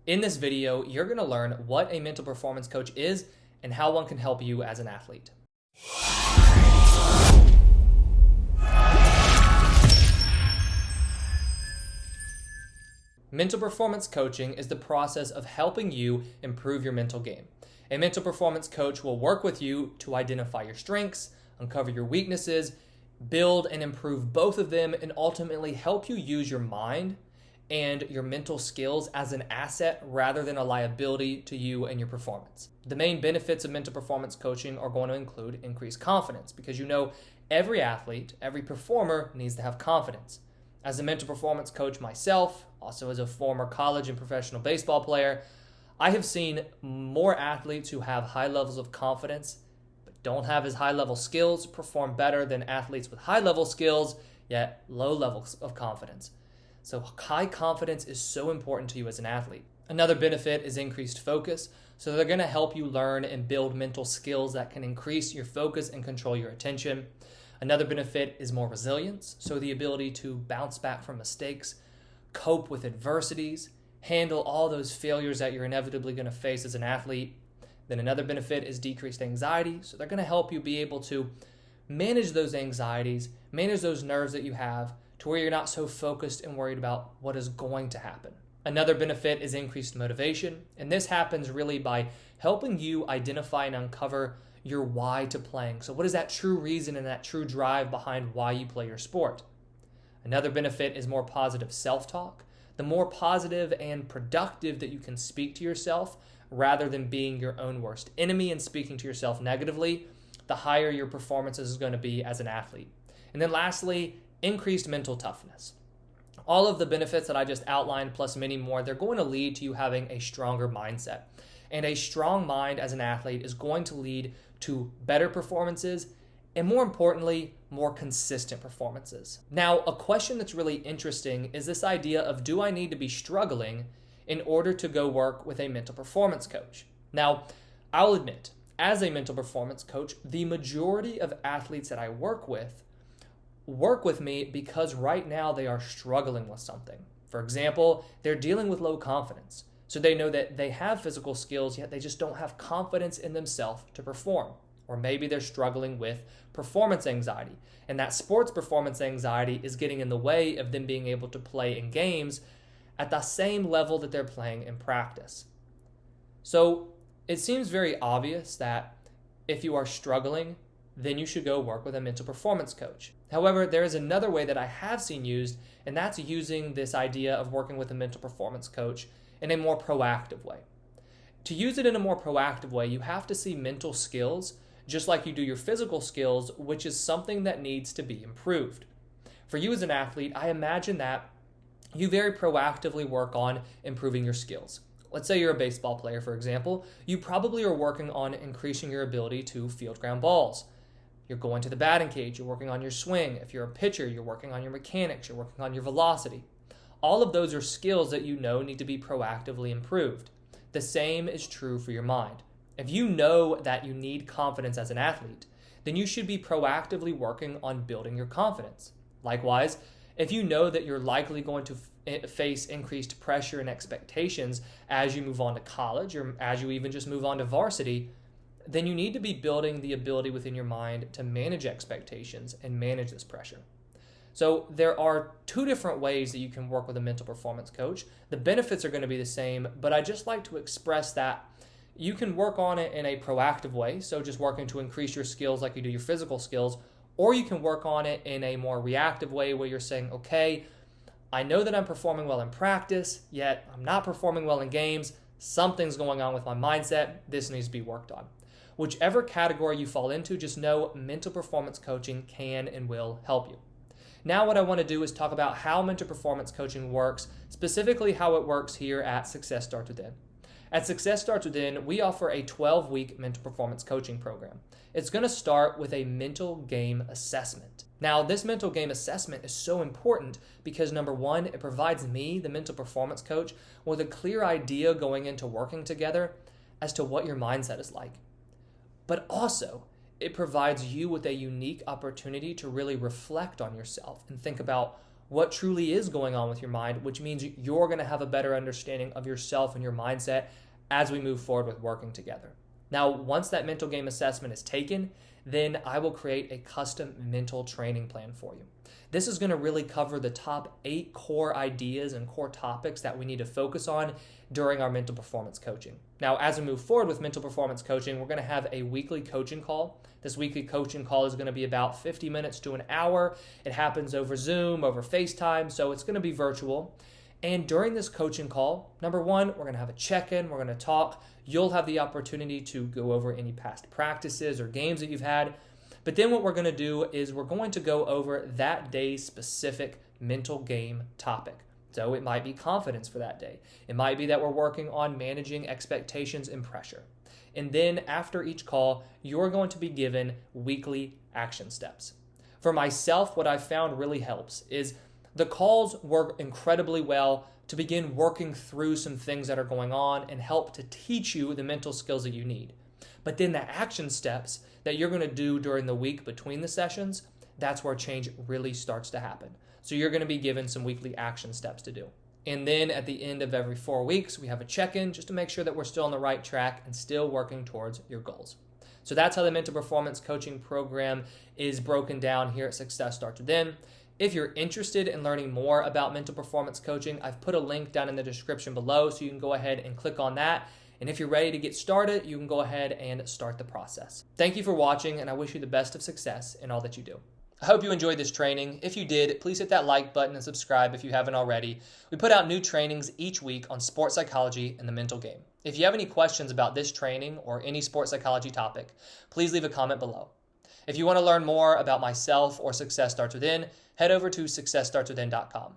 In this video, you're going to learn what a mental performance coach is and how one can help you as an athlete. Mental performance coaching is the process of helping you improve your mental game. A mental performance coach will work with you to identify your strengths, uncover your weaknesses, build and improve both of them, and ultimately help you use your mind and your mental skills as an asset rather than a liability to you and your performance. The main benefits of mental performance coaching are going to include increased confidence, because every athlete, every performer needs to have confidence. As a mental performance coach myself, also as a former college and professional baseball player, I have seen more athletes who have high levels of confidence but don't have as high level skills perform better than athletes with high level skills yet low levels of confidence. So high confidence is so important to you as an athlete. Another benefit is increased focus. So they're going to help you learn and build mental skills that can increase your focus and control your attention. Another benefit is more resilience. So the ability to bounce back from mistakes, cope with adversities, handle all those failures that you're inevitably going to face as an athlete. Then another benefit is decreased anxiety. So they're going to help you be able to manage those anxieties, manage those nerves that you have, to where you're not so focused and worried about what is going to happen. Another benefit is increased motivation, and this happens really by helping you identify and uncover your why to playing. So what is that true reason and that true drive behind why you play your sport? Another benefit is more positive self-talk. The more positive and productive that you can speak to yourself rather than being your own worst enemy and speaking to yourself negatively, the higher your performance is going to be as an athlete. And then lastly, increased mental toughness. All of the benefits that I just outlined, plus many more, they're going to lead to you having a stronger mindset. And a strong mind as an athlete is going to lead to better performances and, more importantly, more consistent performances. Now, a question that's really interesting is this idea of, do I need to be struggling in order to go work with a mental performance coach? Now, I'll admit, as a mental performance coach, the majority of athletes that I work with me because right now they are struggling with something. For example, they're dealing with low confidence. So they know that they have physical skills, yet they just don't have confidence in themselves to perform. Or maybe they're struggling with performance anxiety, and that sports performance anxiety is getting in the way of them being able to play in games at the same level that they're playing in practice. So it seems very obvious that if you are struggling, then you should go work with a mental performance coach. However, there is another way that I have seen used, and that's using this idea of working with a mental performance coach in a more proactive way. To use it in a more proactive way, you have to see mental skills just like you do your physical skills, which is something that needs to be improved. For you as an athlete, I imagine that you very proactively work on improving your skills. Let's say you're a baseball player, for example. You probably are working on increasing your ability to field ground balls. You're going to the batting cage, you're working on your swing. If you're a pitcher, you're working on your mechanics, you're working on your velocity. All of those are skills that you know need to be proactively improved. The same is true for your mind. If you know that you need confidence as an athlete, then you should be proactively working on building your confidence. Likewise, if you know that you're likely going to face increased pressure and expectations as you move on to college or as you even just move on to varsity, then you need to be building the ability within your mind to manage expectations and manage this pressure. So there are two different ways that you can work with a mental performance coach. The benefits are going to be the same, but I just like to express that you can work on it in a proactive way, so just working to increase your skills like you do your physical skills, or you can work on it in a more reactive way where you're saying, okay, I know that I'm performing well in practice, yet I'm not performing well in games. Something's going on with my mindset. This needs to be worked on. Whichever category you fall into, just know mental performance coaching can and will help you. Now what I want to do is talk about how mental performance coaching works, specifically how it works here at Success Starts Within. At Success Starts Within, we offer a 12-week mental performance coaching program. It's going to start with a mental game assessment. Now, this mental game assessment is so important because, number one, it provides me, the mental performance coach, with a clear idea going into working together as to what your mindset is like. But also, it provides you with a unique opportunity to really reflect on yourself and think about what truly is going on with your mind, which means you're going to have a better understanding of yourself and your mindset as we move forward with working together. Now, once that mental game assessment is taken, then I will create a custom mental training plan for you. This is going to really cover the top 8 core ideas and core topics that we need to focus on during our mental performance coaching. Now, as we move forward with mental performance coaching, we're going to have a weekly coaching call. This weekly coaching call is going to be about 50 minutes to an hour. It happens over Zoom, over FaceTime, so it's going to be virtual. And during this coaching call, number one, we're going to have a check-in. We're going to talk. You'll have the opportunity to go over any past practices or games that you've had. But then what we're going to do is we're going to go over that day's specific mental game topic. So it might be confidence for that day. It might be that we're working on managing expectations and pressure. And then after each call, you're going to be given weekly action steps. For myself, what I found really helps is the calls work incredibly well to begin working through some things that are going on and help to teach you the mental skills that you need. But then the action steps that you're going to do during the week between the sessions, that's where change really starts to happen. So you're going to be given some weekly action steps to do. And then at the end of every 4 weeks, we have a check-in just to make sure that we're still on the right track and still working towards your goals. So that's how the mental performance coaching program is broken down here at Success Starts Within. If you're interested in learning more about mental performance coaching, I've put a link down in the description below so you can go ahead and click on that. And if you're ready to get started, you can go ahead and start the process. Thank you for watching, and I wish you the best of success in all that you do. I hope you enjoyed this training. If you did, please hit that like button and subscribe if you haven't already. We put out new trainings each week on sports psychology and the mental game. If you have any questions about this training or any sports psychology topic, please leave a comment below. If you want to learn more about myself or Success Starts Within, head over to successstartswithin.com.